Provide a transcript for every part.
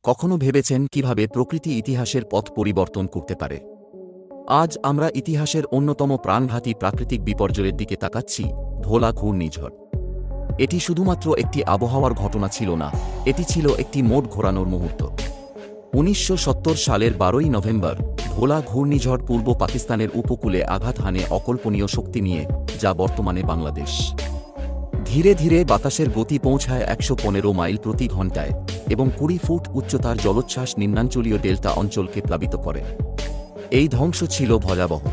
কখনো ভেবেছেন কিভাবে প্রকৃতি ইতিহাসের পথ পরিবর্তন করতে পারে? আজ আমরা ইতিহাসের অন্যতম প্রাণঘাতী প্রাকৃতিক বিপর্যয়ের দিকে তাকাচ্ছি, ভোলা ঘূর্ণিঝড়। এটি শুধুমাত্র একটি আবহাওয়ার ঘটনা ছিল না, এটি ছিল একটি মোড় ঘোরানোর মুহূর্ত। ১৯৭০ সালের ১২ই নভেম্বর ভোলা ঘূর্ণিঝড় পূর্ব পাকিস্তানের উপকূলে আঘাত হানে অকল্পনীয় শক্তি নিয়ে, যা বর্তমানে বাংলাদেশ। ধীরে ধীরে বাতাসের গতি পৌঁছায় ১১৫ মাইল প্রতি ঘণ্টায় এবং ২০ ফুট উচ্চতার জলোচ্ছ্বাস নিম্নাঞ্চলীয় ডেল্টা অঞ্চলকে প্লাবিত করে। এই ধ্বংস ছিল ভয়াবহ।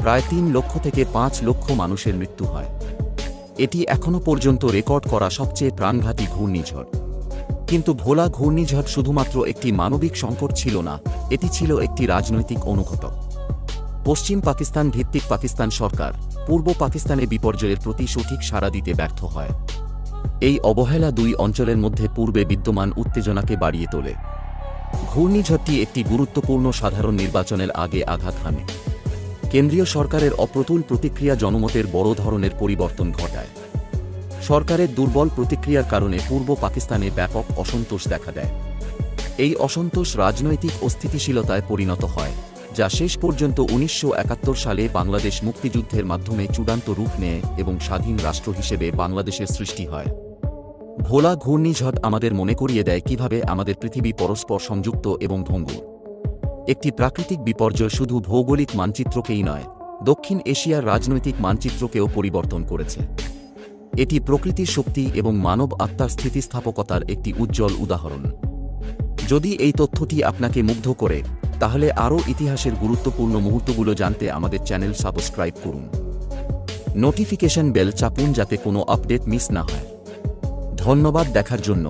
প্রায় ৩ লক্ষ থেকে ৫ লক্ষ মানুষের মৃত্যু হয়। এটি এখনও পর্যন্ত রেকর্ড করা সবচেয়ে প্রাণঘাতী ঘূর্ণিঝড়। কিন্তু ভোলা ঘূর্ণিঝড় শুধুমাত্র একটি মানবিক সংকট ছিল না, এটি ছিল একটি রাজনৈতিক অনুঘটক। পশ্চিম পাকিস্তান ভিত্তিক পাকিস্তান সরকার পূর্ব পাকিস্তানে বিপর্যয়ের প্রতি সঠিক সাড়া দিতে ব্যর্থ হয়। এই অবহেলা দুই অঞ্চলের মধ্যে পূর্বে বিদ্যমান উত্তেজনাকে বাড়িয়ে তোলে। ঘূর্ণিঝড়টি একটি গুরুত্বপূর্ণ সাধারণ নির্বাচনের আগে আঘাত হানে। কেন্দ্রীয় সরকারের অপ্রতুল প্রতিক্রিয়া জনমতের বড় ধরনের পরিবর্তন ঘটায়। সরকারের দুর্বল প্রতিক্রিয়ার কারণে পূর্ব পাকিস্তানে ব্যাপক অসন্তোষ দেখা দেয়। এই অসন্তোষ রাজনৈতিক অস্থিতিশীলতায় পরিণত হয়, যা শেষ পর্যন্ত ১৯৭১ সালে বাংলাদেশ মুক্তিযুদ্ধের মাধ্যমে চূড়ান্ত রূপ নেয় এবং স্বাধীন রাষ্ট্র হিসেবে বাংলাদেশের সৃষ্টি হয়। ভোলা ঘূর্ণিঝড় আমাদের মনে করিয়ে দেয় কিভাবে আমাদের পৃথিবী পরস্পর সংযুক্ত এবং ভঙ্গুর। একটি প্রাকৃতিক বিপর্যয় শুধু ভৌগোলিক মানচিত্রকেই নয়, দক্ষিণ এশিয়ার রাজনৈতিক মানচিত্রকেও পরিবর্তন করেছে। এটি প্রকৃতির শক্তি এবং মানব আত্মার স্থিতিস্থাপকতার একটি উজ্জ্বল উদাহরণ। যদি এই তথ্যটি আপনাকে মুগ্ধ করে, তাহলে আরও ইতিহাসের গুরুত্বপূর্ণ মুহূর্তগুলো জানতে আমাদের চ্যানেল সাবস্ক্রাইব করুন। নোটিফিকেশন বেল চাপুন যাতে কোনো আপডেট মিস না হয়। ধন্যবাদ দেখার জন্য।